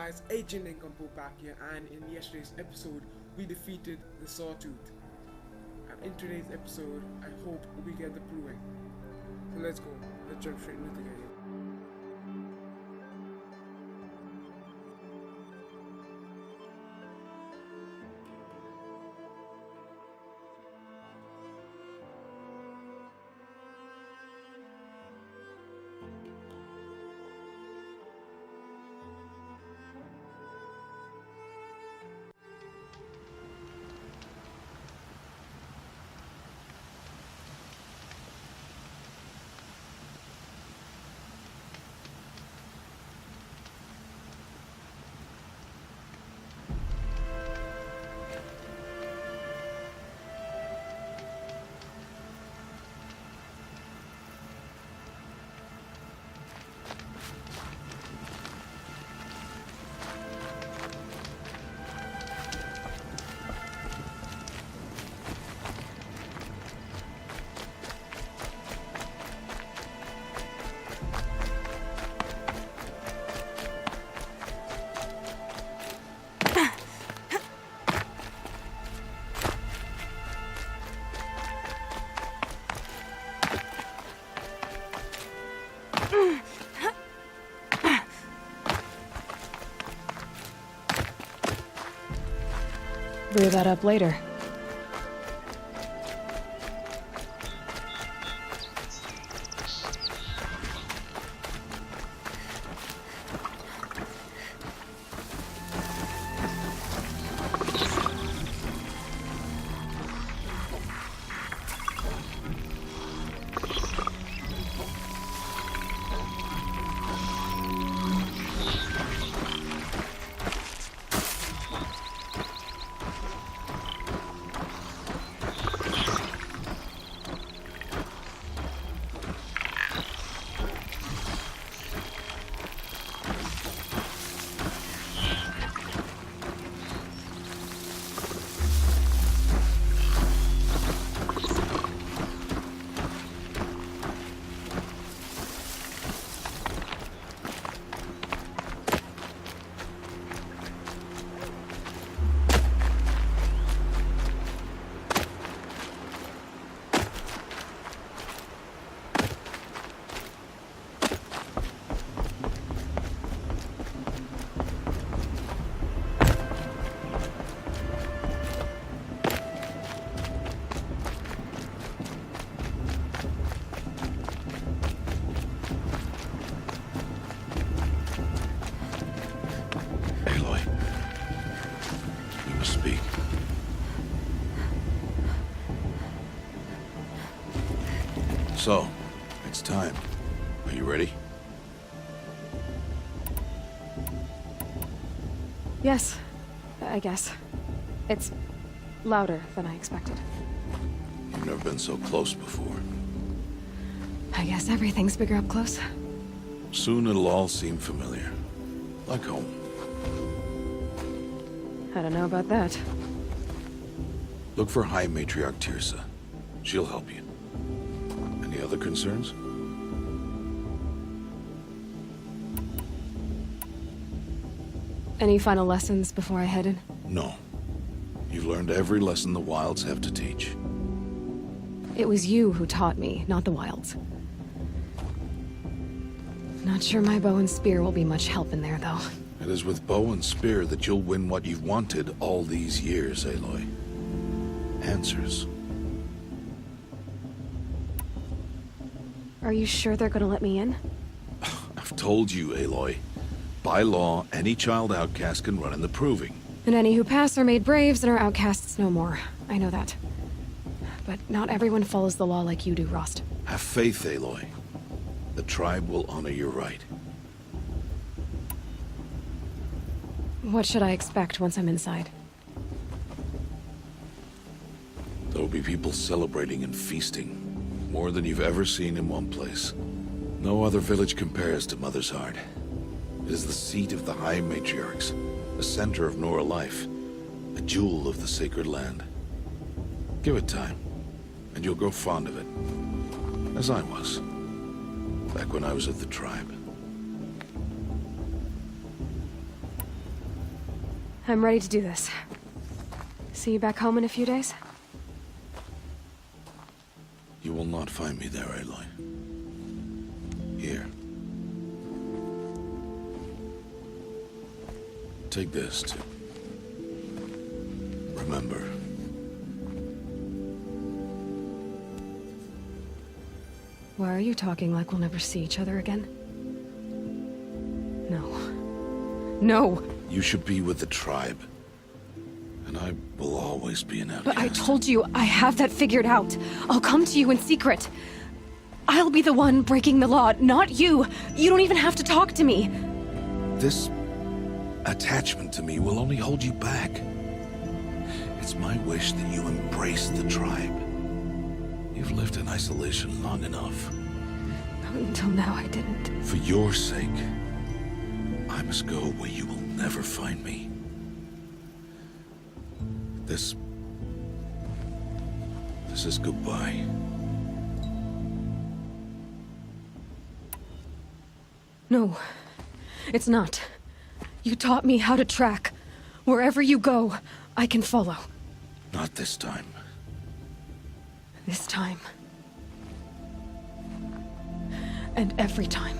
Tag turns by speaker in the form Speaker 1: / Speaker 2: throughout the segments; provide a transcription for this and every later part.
Speaker 1: guys, Agent Incompo back here, and in yesterday's episode we defeated the Sawtooth. And in today's episode I hope we get the proving. So let's go, let's jump straight into the game.
Speaker 2: Blew that up later.
Speaker 3: So, it's time. Are you ready?
Speaker 2: Yes, I guess. It's louder than I expected.
Speaker 3: You've never been so close before.
Speaker 2: I guess everything's bigger up close.
Speaker 3: Soon it'll all seem familiar. Like home.
Speaker 2: I don't know about that.
Speaker 3: Look for High Matriarch Tirsa. She'll help you. Any other concerns?
Speaker 2: Any final lessons before I head in?
Speaker 3: No. You've learned every lesson the Wilds have to teach.
Speaker 2: It was you who taught me, not the Wilds. Not sure my bow and spear will be much help in there, though.
Speaker 3: It is with bow and spear that you'll win what you've wanted all these years, Aloy. Answers.
Speaker 2: Are you sure they're gonna let me in?
Speaker 3: I've told you, Aloy. By law, any child outcast can run in the proving.
Speaker 2: And any who pass are made braves and are outcasts no more. I know that. But not everyone follows the law like you do, Rost.
Speaker 3: Have faith, Aloy. The tribe will honor your right.
Speaker 2: What should I expect once I'm inside?
Speaker 3: There will be people celebrating and feasting. More than you've ever seen in one place. No other village compares to Mother's Heart. It is the seat of the High Matriarchs, the center of Nora life, a jewel of the sacred land. Give it time, and you'll grow fond of it. As I was, back when I was at the tribe.
Speaker 2: I'm ready to do this. See you back home in a few days?
Speaker 3: You will not find me there, Aloy. Here. Take this, too. Remember.
Speaker 2: Why are you talking like we'll never see each other again? No. No!
Speaker 3: You should be with the tribe. And I will always be an outcast.
Speaker 2: But I told you, I have that figured out. I'll come to you in secret. I'll be the one breaking the law, not you. You don't even have to talk to me.
Speaker 3: This attachment to me will only hold you back. It's my wish that you embrace the tribe. You've lived in isolation long enough.
Speaker 2: Until now, I didn't.
Speaker 3: For your sake, I must go where you will never find me. This is goodbye.
Speaker 2: No, it's not. You taught me how to track. Wherever you go, I can follow.
Speaker 3: Not this time.
Speaker 2: This time. And every time.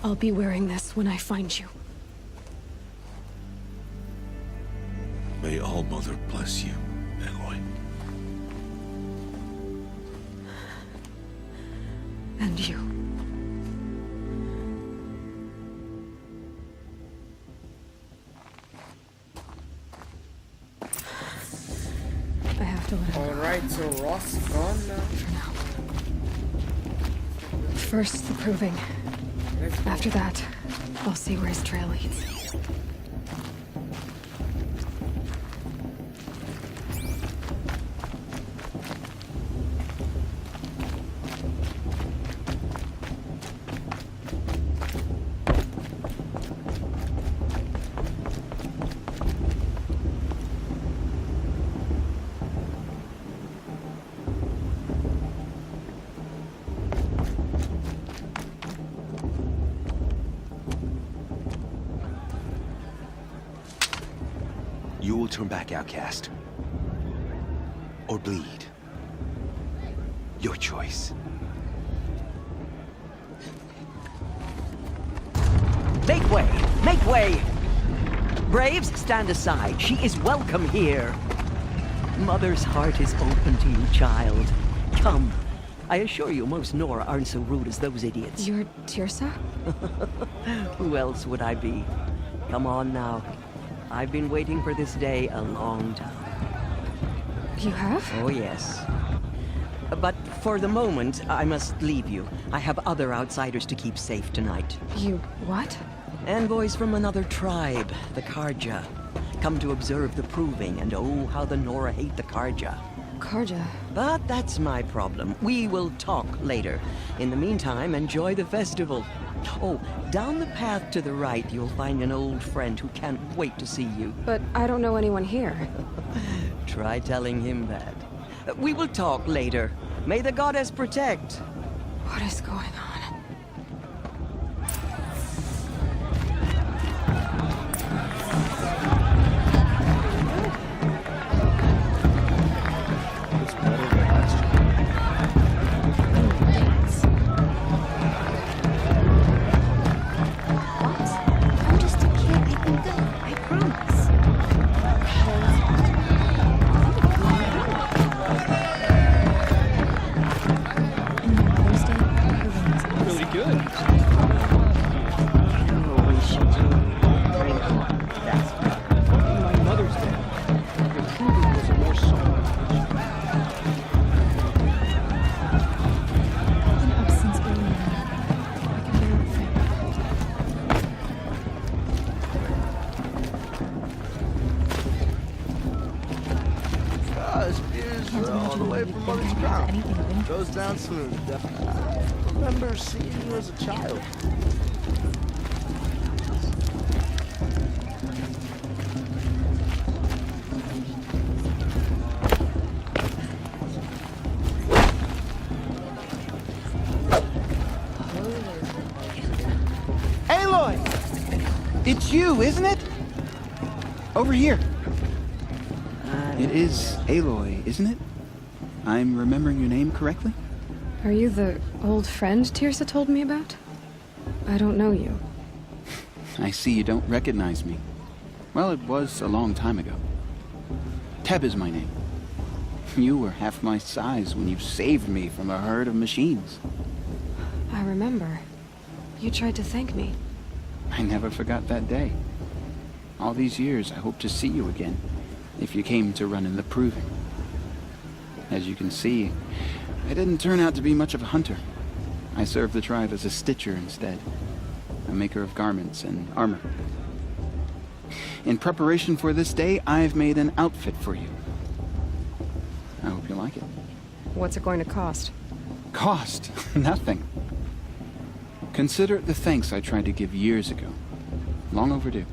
Speaker 2: I'll be wearing this when I find you.
Speaker 3: May All-Mother bless you, Aloy.
Speaker 2: And you. I have to let him go
Speaker 1: Alright, so Ross is gone now.
Speaker 2: for now. First, the proving.
Speaker 1: Let's go.
Speaker 2: After that, I'll see where his trail leads.
Speaker 4: You will turn back, outcast. Or bleed. Your choice.
Speaker 5: Make way! Make way! Braves, stand aside. She is welcome here. Mother's heart is open to you, child. Come. I assure you, most Nora aren't so rude as those idiots.
Speaker 2: You're Tirsa?
Speaker 5: Who else would I be? Come on now. I've been waiting for this day a long time.
Speaker 2: You have?
Speaker 5: Oh, yes. But for the moment, I must leave you. I have other outsiders to keep safe tonight.
Speaker 2: You what?
Speaker 5: Envoys from another tribe, the Karja. Come to observe the proving, and oh, how the Nora hate the Karja.
Speaker 2: Karja.
Speaker 5: But that's my problem. We will talk later. In the meantime, enjoy the festival. Oh, down the path to the right, you'll find an old friend who can't wait to see you.
Speaker 2: But I don't know anyone here.
Speaker 5: Try telling him that. We will talk later. May the goddess protect.
Speaker 2: What is going on?
Speaker 6: All the way from Mother's Crown. Goes down smooth. I remember seeing you as a child.
Speaker 7: Aloy! It's you, isn't it? over here. It is Aloy, isn't it? I'm remembering your name correctly?
Speaker 2: Are you the old friend Tirsa told me about? I don't know you.
Speaker 7: I see you don't recognize me. Well, it was a long time ago. Teb is my name. You were half my size when you saved me from a herd of machines.
Speaker 2: I remember. You tried to thank me.
Speaker 7: I never forgot that day. All these years, I hope to see you again, if you came to run in the Proving. As you can see, I didn't turn out to be much of a hunter. I served the tribe as a stitcher instead, a maker of garments and armor. In preparation for this day, I've made an outfit for you. I hope you like it.
Speaker 2: What's it going to cost?
Speaker 7: Cost? Nothing. Consider it the thanks I tried to give years ago. Long overdue.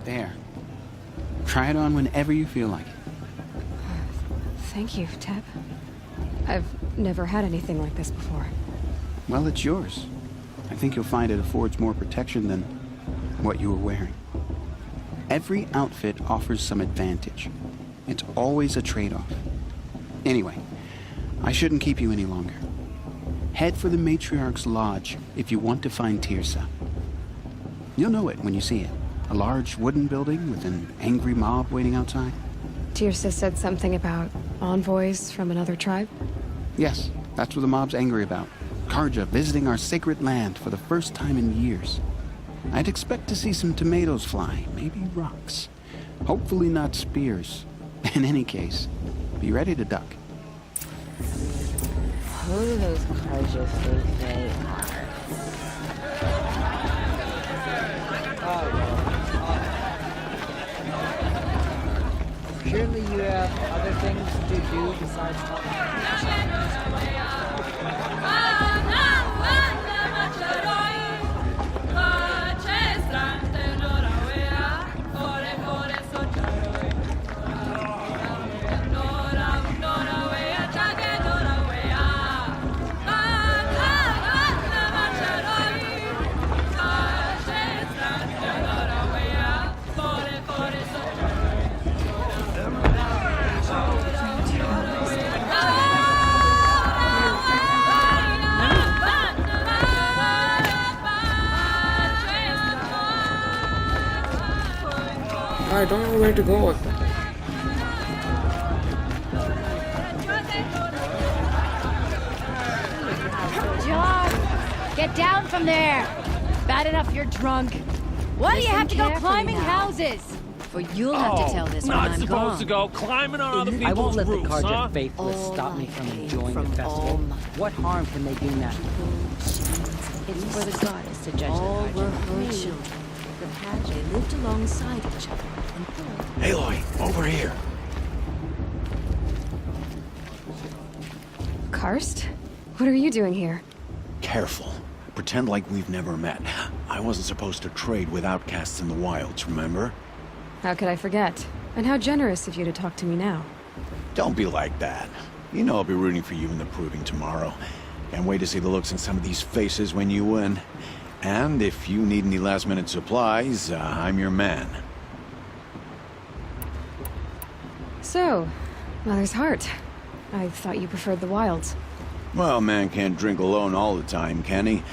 Speaker 7: There. Try it on whenever you feel like it.
Speaker 2: Thank you, Teb. I've never had anything like this before.
Speaker 7: Well, it's yours. I think you'll find it affords more protection than what you were wearing. Every outfit offers some advantage. It's always a trade-off. Anyway, I shouldn't keep you any longer. Head for the Matriarch's Lodge if you want to find Tirsa. You'll know it when you see it. A large wooden building with an angry mob waiting outside.
Speaker 2: Tirsa said something about envoys from another tribe?
Speaker 7: Yes, that's what the mob's angry about. Karja visiting our sacred land for the first time in years. I'd expect to see some tomatoes fly, maybe rocks. Hopefully not spears. In any case, be ready to duck.
Speaker 8: Who do those Karja think they are? Surely you have other things to do besides
Speaker 1: I don't know where to go.
Speaker 9: John, get down from there. Bad enough you're drunk. Why do you have to go climbing houses? For you'll have to tell this when I'm gone.
Speaker 10: Not supposed to go climbing on other people's
Speaker 5: I won't let the
Speaker 10: roofs,
Speaker 5: Karja
Speaker 10: huh?
Speaker 5: faithless stop me from enjoying the festival. What harm can they do now?
Speaker 9: It's for the goddess to judge all were her children. The Padre lived alongside each other and built.
Speaker 3: Aloy, over here.
Speaker 2: Karst? What are you doing here?
Speaker 3: Careful. Pretend like we've never met. I wasn't supposed to trade with outcasts in the wilds, remember?
Speaker 2: How could I forget? And how generous of you to talk to me now.
Speaker 3: Don't be like that. You know I'll be rooting for you in the Proving tomorrow. Can't wait to see the looks in some of these faces when you win. And if you need any last-minute supplies, I'm your man.
Speaker 2: So, Mother's Heart. I thought you preferred the wilds.
Speaker 3: Well, man can't drink alone all the time, can he?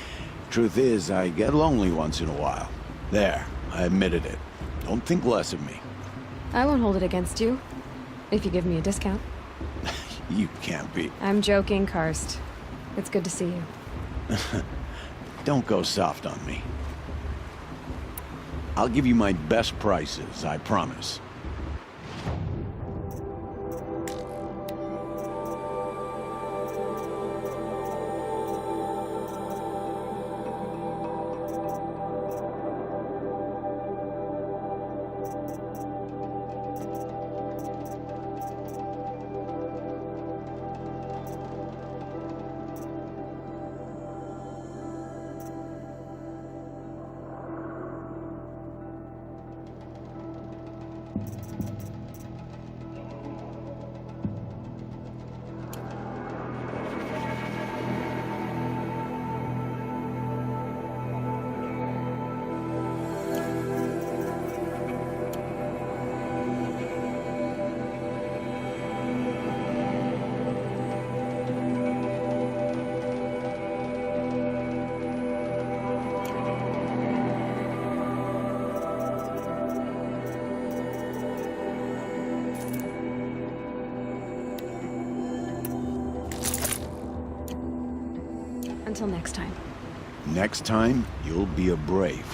Speaker 3: Truth is, I get lonely once in a while. There, I admitted it. Don't think less of me.
Speaker 2: I won't hold it against you. If you give me a discount.
Speaker 3: You can't be.
Speaker 2: I'm joking, Karst. It's good to see you.
Speaker 3: Don't go soft on me. I'll give you my best prices, I promise.
Speaker 2: Until next time.
Speaker 11: Next time, you'll be a brave.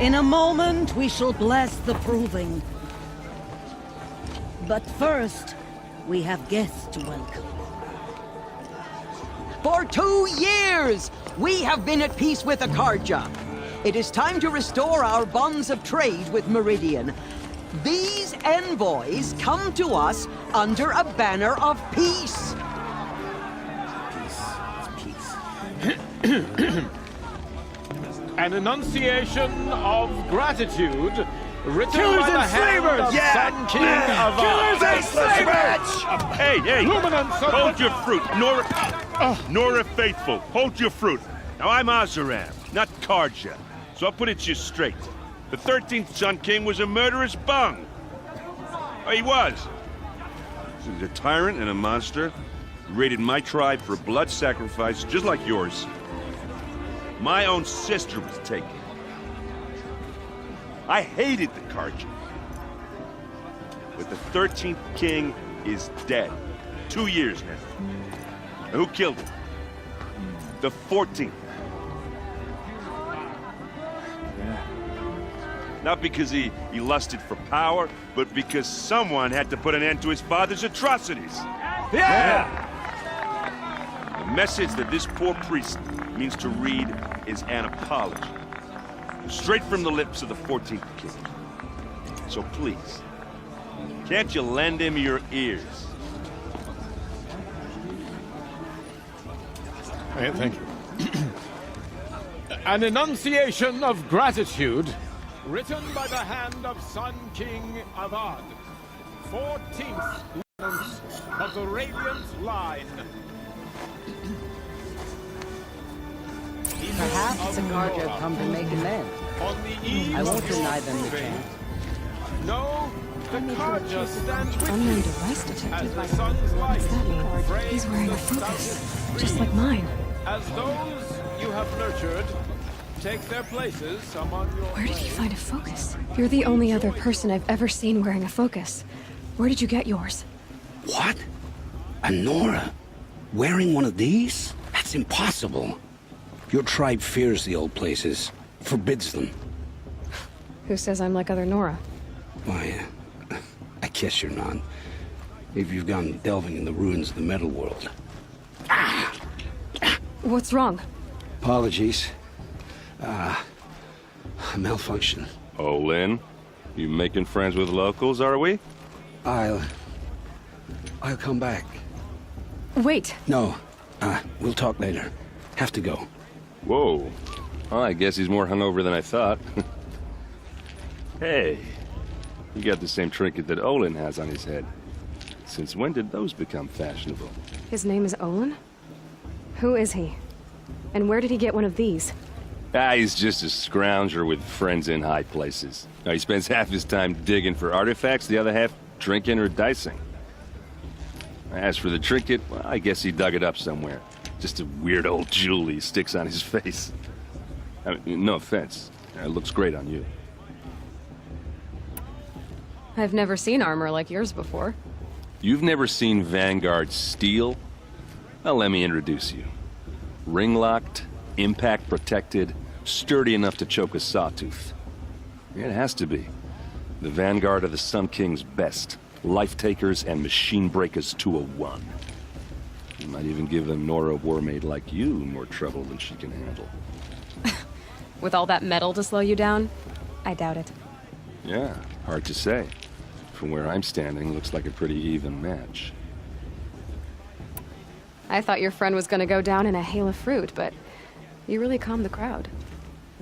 Speaker 5: In a moment, we shall bless the proving. But first, we have guests to welcome. For 2 years, we have been at peace with Akarja. It is time to restore our bonds of trade with Meridian. These envoys come to us under a banner of peace.
Speaker 10: An enunciation of gratitude written
Speaker 11: Killers
Speaker 10: by the
Speaker 11: and
Speaker 10: hand
Speaker 11: slavers!
Speaker 10: of
Speaker 11: Yeah!
Speaker 10: Sun King of
Speaker 11: Killers and slavers!
Speaker 12: Hey, hey!
Speaker 10: Luminance of
Speaker 12: Hold your fruit, Nora Faithful. Hold your fruit. Now I'm Azaram, not Karja, so I'll put it to you straight. The 13th Sun King was a murderous bung. Oh, he was. He was a tyrant and a monster. He raided my tribe for blood sacrifice, just like yours. My own sister was taken. I hated the Karja. But the 13th king is dead. 2 years now. And who killed him? The 14th. Not because he lusted for power, but because someone had to put an end to his father's atrocities.
Speaker 10: Yeah!
Speaker 12: The message that this poor priest means to read is an apology. Straight from the lips of the 14th king. So please, can't you lend him your ears?
Speaker 10: Thank you. An enunciation of gratitude written by the hand of Sun King Avad, 14th lieutenant of the Radiant Line.
Speaker 5: Perhaps the Karja have come to make amends. I won't deny them the chance.
Speaker 10: No, the Karja stands with
Speaker 2: Unknown
Speaker 10: you
Speaker 2: device detected.
Speaker 10: as the sun's light.
Speaker 2: What's that mean?
Speaker 10: frames
Speaker 2: He's wearing a
Speaker 10: the
Speaker 2: focus,
Speaker 10: sun
Speaker 2: just
Speaker 10: free.
Speaker 2: like mine.
Speaker 10: As those you have nurtured take their places among your
Speaker 2: Where did he
Speaker 10: ranks,
Speaker 2: find a focus? You're the only other person I've ever seen wearing a focus. Where did you get yours?
Speaker 13: What? A Nora? Wearing one of these? That's impossible. Your tribe fears the old places, forbids them.
Speaker 2: Who says I'm like other Nora?
Speaker 13: Why, I guess you're not. If you've gone delving in the ruins of the metal world.
Speaker 2: What's wrong?
Speaker 13: Apologies. A malfunction.
Speaker 12: Oh, Lynn, you making friends with locals, are we?
Speaker 13: I'll come back.
Speaker 2: Wait.
Speaker 13: No, we'll talk later. Have to go.
Speaker 12: Whoa. Well, I guess he's more hungover than I thought. Hey, you got the same trinket that Olin has on his head. Since when did those become fashionable?
Speaker 2: His name is Olin? Who is he? And where did he get one of these?
Speaker 12: He's just a scrounger with friends in high places. Now, he spends half his time digging for artifacts, the other half drinking or dicing. As for the trinket, well, I guess he dug it up somewhere. Just a weird old jewel he sticks on his face. I mean, no offense. It looks great on you.
Speaker 2: I've never seen armor like yours before.
Speaker 12: You've never seen Vanguard steel? Well, let me introduce you. Ring-locked, impact-protected, sturdy enough to choke a sawtooth. It has to be. The Vanguard of the Sun King's best. Life-takers and machine-breakers to a one. You might even give a Nora warmaid like you more trouble than she can handle.
Speaker 2: With all that metal to slow you down? I doubt it.
Speaker 12: Yeah, hard to say. From where I'm standing, looks like a pretty even match.
Speaker 2: I thought your friend was gonna go down in a hail of fruit, but you really calmed the crowd.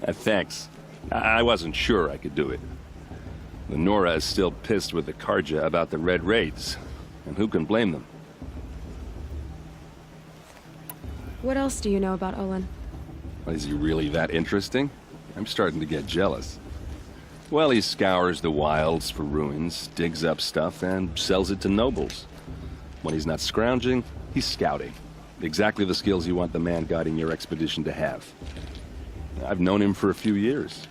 Speaker 12: Thanks. I wasn't sure I could do it. The Nora is still pissed with the Karja about the Red Raids, and who can blame them?
Speaker 2: What else do you know about Olin?
Speaker 12: Is he really that interesting? I'm starting to get jealous. Well, he scours the wilds for ruins, digs up stuff, and sells it to nobles. When he's not scrounging, he's scouting. Exactly the skills you want the man guiding your expedition to have. I've known him for a few years.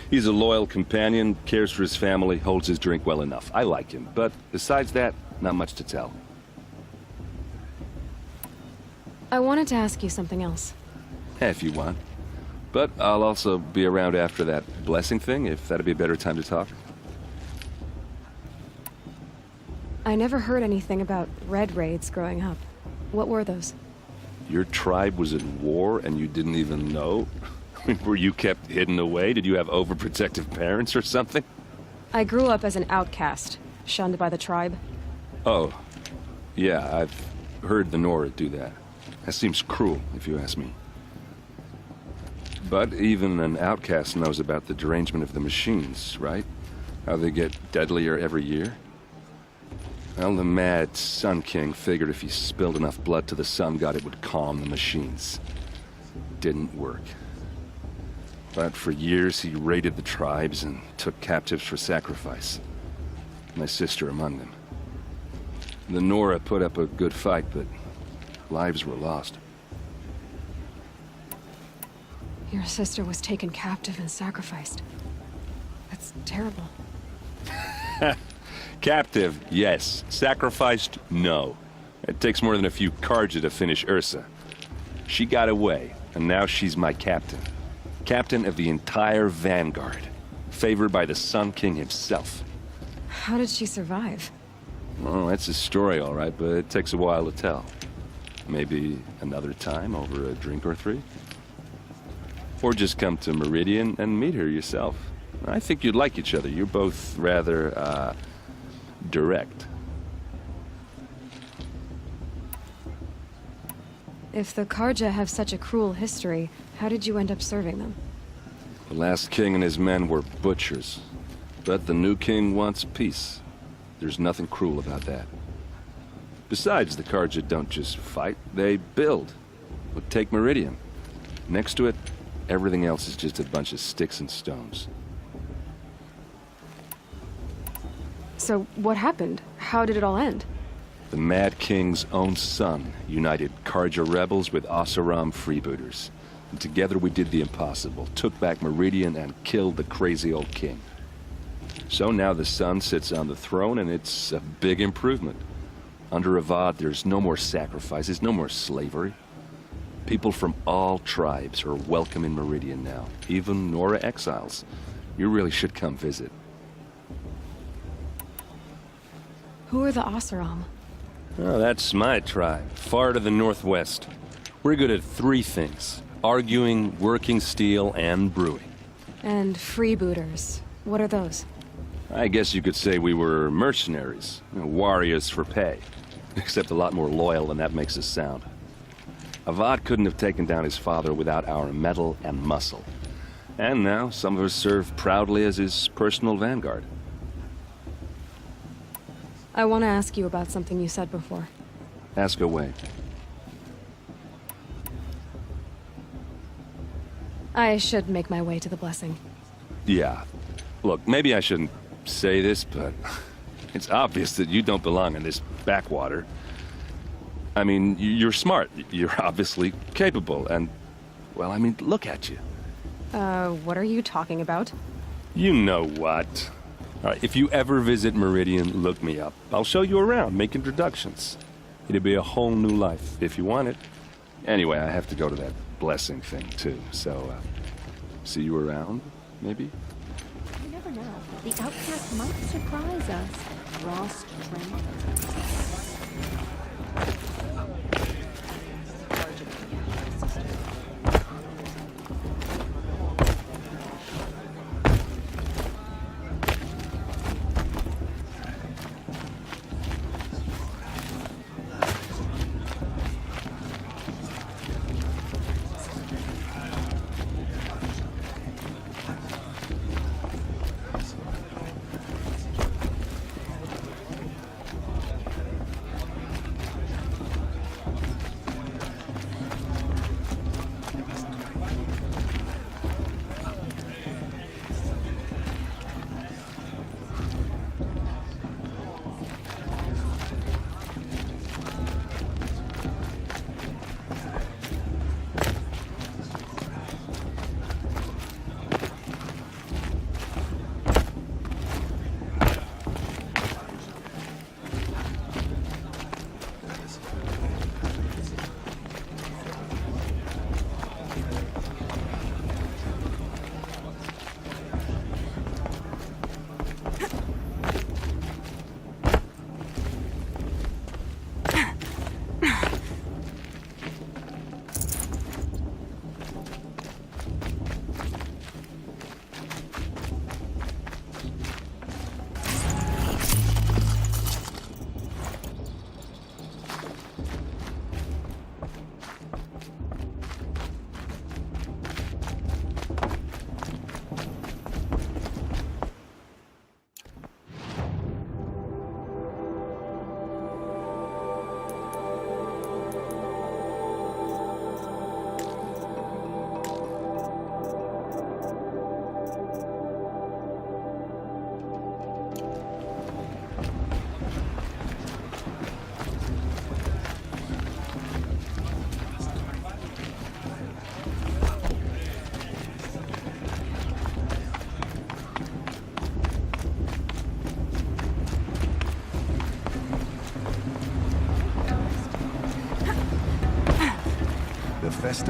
Speaker 12: He's a loyal companion, cares for his family, holds his drink well enough. I like him, but besides that, not much to tell.
Speaker 2: I wanted to ask you something else.
Speaker 12: If you want. But I'll also be around after that blessing thing, if that'd be a better time to talk.
Speaker 2: I never heard anything about red raids growing up. What were those?
Speaker 12: Your tribe was at war and you didn't even know? Were you kept hidden away? Did you have overprotective parents or something?
Speaker 2: I grew up as an outcast, shunned by the tribe.
Speaker 12: Oh. Yeah, I've heard the Nora do that. That seems cruel, if you ask me. But even an outcast knows about the derangement of the machines, right? How they get deadlier every year? Well, the mad Sun King figured if he spilled enough blood to the Sun God, it would calm the machines. Didn't work. But for years, he raided the tribes and took captives for sacrifice. My sister among them. The Nora put up a good fight, but lives were lost.
Speaker 2: Your sister was taken captive and sacrificed. That's terrible.
Speaker 12: Captive, yes. Sacrificed, no. It takes more than a few Karja to finish Ursa. She got away, and now she's my captain. Captain of the entire Vanguard. Favored by the Sun King himself.
Speaker 2: How did she survive?
Speaker 12: Well, that's a story, all right, but it takes a while to tell. Maybe another time over a drink or three? Or just come to Meridian and meet her yourself. I think you'd like each other. You're both rather, direct.
Speaker 2: If the Karja have such a cruel history, how did you end up serving them?
Speaker 12: The last king and his men were butchers. But the new king wants peace. There's nothing cruel about that. Besides, the Karja don't just fight, they build. But take Meridian. Next to it, everything else is just a bunch of sticks and stones.
Speaker 2: So, what happened? How did it all end?
Speaker 12: The Mad King's own son united Karja rebels with Oseram freebooters. And together we did the impossible, took back Meridian and killed the crazy old king. So now the son sits on the throne and it's a big improvement. Under Avad, there's no more sacrifices, no more slavery. People from all tribes are welcome in Meridian now, even Nora exiles. You really should come visit.
Speaker 2: Who are the Oseram?
Speaker 12: Oh, that's my tribe, far to the northwest. We're good at three things: arguing, working steel, and brewing.
Speaker 2: And freebooters. What are those?
Speaker 12: I guess you could say we were mercenaries, warriors for pay. Except a lot more loyal than that makes us sound. Avad couldn't have taken down his father without our metal and muscle. And now, some of us serve proudly as his personal vanguard.
Speaker 2: I want to ask you about something you said before.
Speaker 12: Ask away.
Speaker 2: I should make my way to the blessing.
Speaker 12: Yeah. Look, maybe I shouldn't say this, but it's obvious that you don't belong in this backwater. I mean, you're smart. You're obviously capable, and, well, I mean, look at you.
Speaker 2: What are you talking about?
Speaker 12: You know what. All right, if you ever visit Meridian, look me up. I'll show you around, make introductions. It'll be a whole new life, if you want it. Anyway, I have to go to that blessing thing, too, so, see you around, maybe?
Speaker 9: You never know. The outcast might surprise us. Raw strength.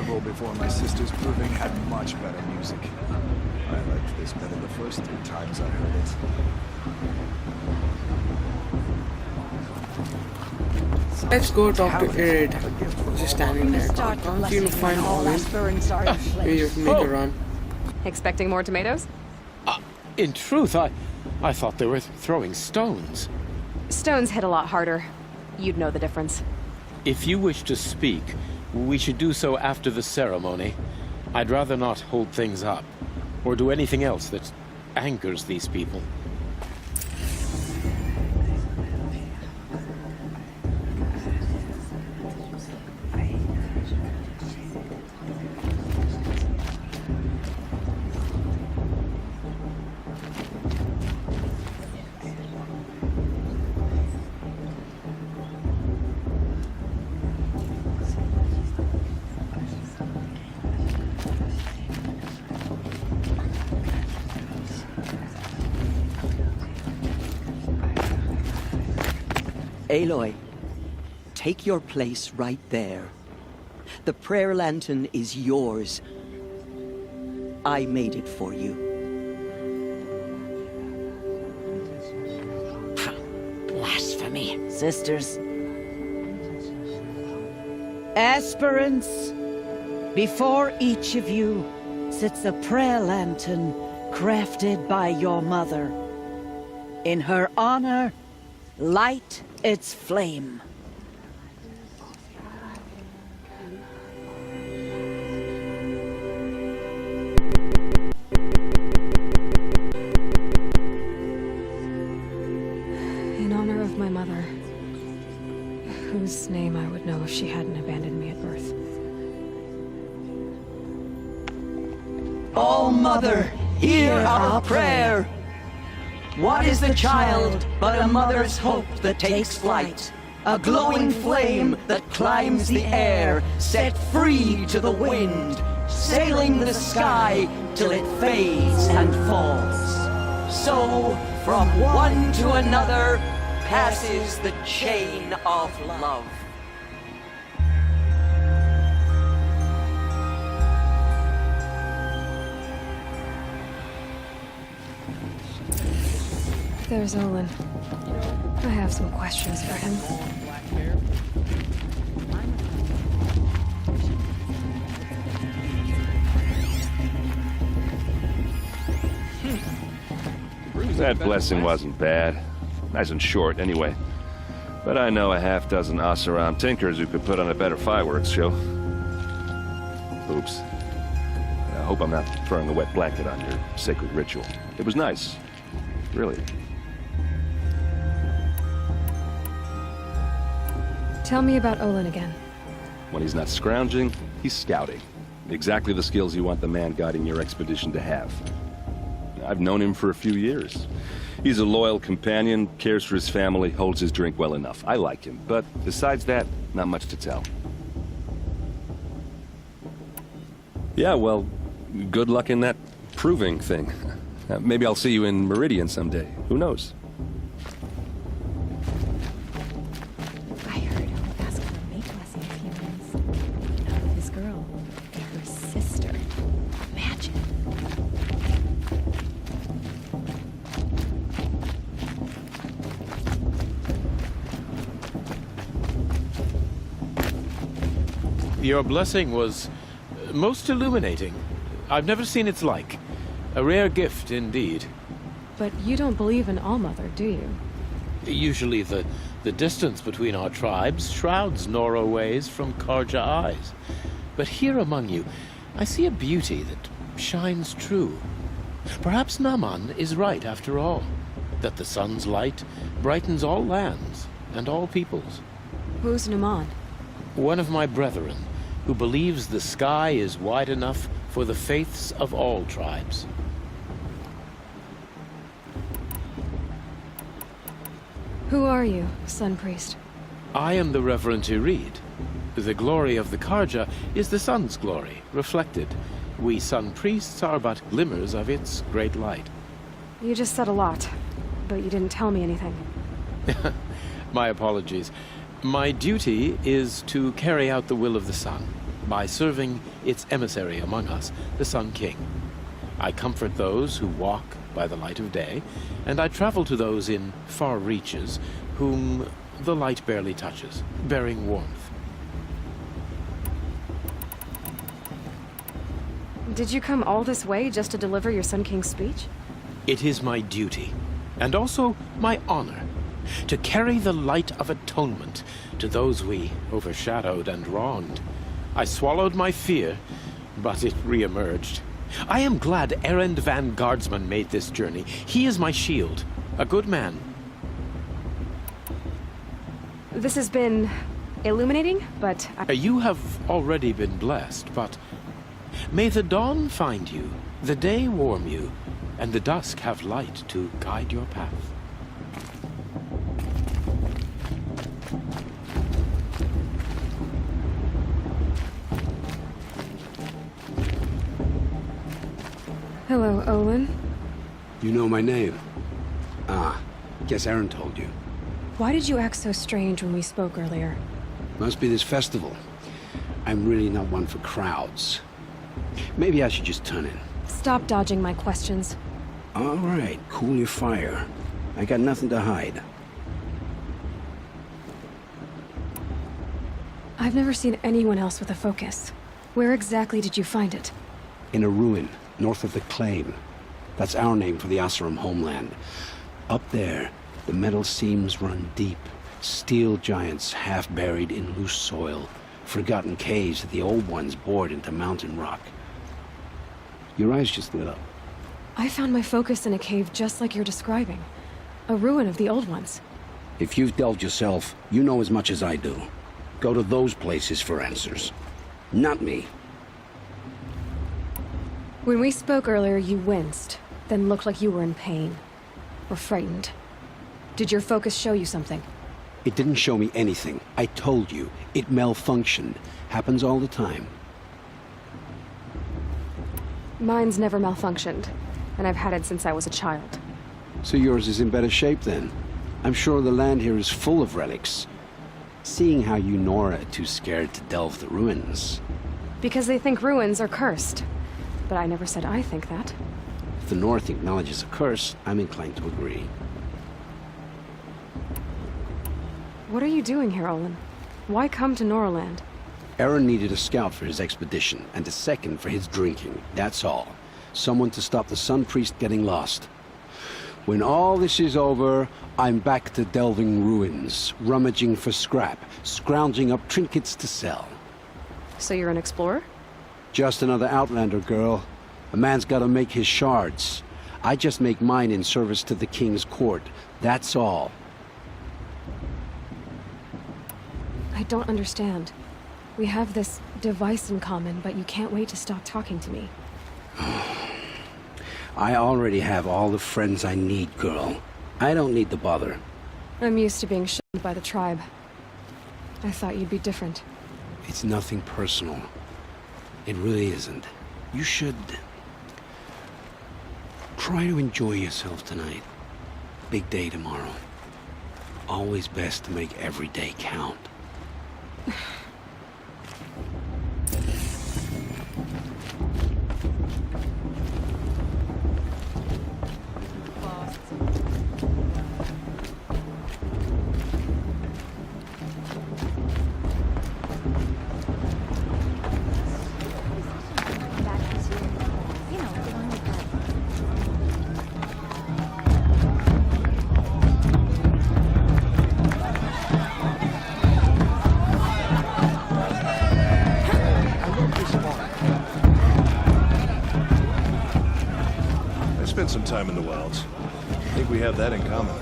Speaker 6: festival before my sister's proving had much better music. I liked this better the first 3 times I heard it.
Speaker 1: Let's go talk to Irid. Just standing there. Can't seem to find Olin. Maybe you can make a run.
Speaker 2: Expecting more tomatoes?
Speaker 10: In truth, I thought they were throwing stones.
Speaker 2: Stones hit a lot harder. You'd know the difference.
Speaker 10: If you wish to speak, we should do so after the ceremony. I'd rather not hold things up, or do anything else that angers these people.
Speaker 5: Aloy, take your place right there. The prayer lantern is yours. I made it for you.
Speaker 13: Blasphemy.
Speaker 9: Sisters. Aspirants, before each of you sits a prayer lantern crafted by your mother. In her honor, light its flame.
Speaker 2: In honor of my mother, whose name I would know if she hadn't abandoned me at birth.
Speaker 5: Oh, Mother, hear our prayer! What is the child but a mother's hope that takes flight? A glowing flame that climbs the air, set free to the wind, sailing the sky till it fades and falls. So, from one to another, passes the chain of love.
Speaker 2: There's Olin. I have some questions for him.
Speaker 12: That blessing wasn't bad. Nice and short, anyway. But I know a half-dozen Oseram tinkers who could put on a better fireworks show. Oops. I hope I'm not throwing a wet blanket on your sacred ritual. It was nice. Really.
Speaker 2: Tell me about Olin again.
Speaker 12: When he's not scrounging, he's scouting. Exactly the skills you want the man guiding your expedition to have. I've known him for a few years. He's a loyal companion, cares for his family, holds his drink well enough. I like him, but besides that, not much to tell. Yeah, well, good luck in that proving thing. Maybe I'll see you in Meridian someday. Who knows?
Speaker 9: I heard he'll ask for a mate blessing if he wins. Not with his girl, her sister. Imagine.
Speaker 10: Your blessing was most illuminating. I've never seen its like. A rare gift indeed.
Speaker 2: But you don't believe in Allmother, do you?
Speaker 10: Usually the distance between our tribes shrouds Nora ways from Karja eyes. But here among you, I see a beauty that shines true. Perhaps Naman is right after all, that the sun's light brightens all lands and all peoples.
Speaker 2: Who's Naman?
Speaker 10: One of my brethren, who believes the sky is wide enough for the faiths of all tribes.
Speaker 2: Who are you, Sun Priest?
Speaker 10: I am the Reverend Irid. The glory of the Karja is the sun's glory, reflected. We Sun Priests are but glimmers of its great light.
Speaker 2: You just said a lot, but you didn't tell me anything.
Speaker 10: My apologies. My duty is to carry out the will of the sun. by serving its emissary among us, the Sun King. I comfort those who walk by the light of day, and I travel to those in far reaches whom the light barely touches, bearing warmth.
Speaker 2: Did you come all this way just to deliver your Sun King's speech?
Speaker 10: It is my duty, and also my honor, to carry the light of atonement to those we overshadowed and wronged. I swallowed my fear, but it re-emerged. I am glad Erend van Guardsman made this journey. He is my shield, a good man.
Speaker 2: This has been illuminating, but
Speaker 10: You have already been blessed, but may the dawn find you, the day warm you, and the dusk have light to guide your path.
Speaker 2: Hello, Olin.
Speaker 13: You know my name? Ah, guess Aaron told you.
Speaker 2: Why did you act so strange when we spoke earlier?
Speaker 13: Must be this festival. I'm really not one for crowds. Maybe I should just turn in.
Speaker 2: Stop dodging my questions.
Speaker 13: All right, cool your fire. I got nothing to hide.
Speaker 2: I've never seen anyone else with a focus. Where exactly did you find it?
Speaker 13: In a ruin, north of the Claim. That's our name for the Asuram homeland. Up there, the metal seams run deep. Steel giants half buried in loose soil. Forgotten caves that the old ones bored into mountain rock. Your eyes just lit up.
Speaker 2: I found my focus in a cave just like you're describing. A ruin of the old ones.
Speaker 13: If you've delved yourself, you know as much as I do. Go to those places for answers. Not me.
Speaker 2: When we spoke earlier, you winced, then looked like you were in pain. Or frightened. Did your focus show you something?
Speaker 13: It didn't show me anything. I told you. It malfunctioned. Happens all the time.
Speaker 2: Mine's never malfunctioned, and I've had it since I was a child.
Speaker 13: So yours is in better shape then. I'm sure the land here is full of relics. Seeing how you Nora are too scared to delve the ruins.
Speaker 2: Because they think ruins are cursed. But I never said I think that.
Speaker 13: If the North acknowledges a curse, I'm inclined to agree.
Speaker 2: What are you doing here, Olin? Why come to Noraland?
Speaker 13: Aaron needed a scout for his expedition, and a second for his drinking. That's all. Someone to stop the Sun Priest getting lost. When all this is over, I'm back to delving ruins, rummaging for scrap, scrounging up trinkets to sell.
Speaker 2: So you're an explorer?
Speaker 13: Just another Outlander, girl. A man's gotta make his shards. I just make mine in service to the King's court. That's all.
Speaker 2: I don't understand. We have this device in common, but you can't wait to stop talking to me.
Speaker 13: I already have all the friends I need, girl. I don't need the bother.
Speaker 2: I'm used to being shunned by the tribe. I thought you'd be different.
Speaker 13: It's nothing personal. It really isn't. You should try to enjoy yourself tonight. Big day tomorrow. Always best to make every day count.
Speaker 14: Spent some time in the wilds. I think we have that in common.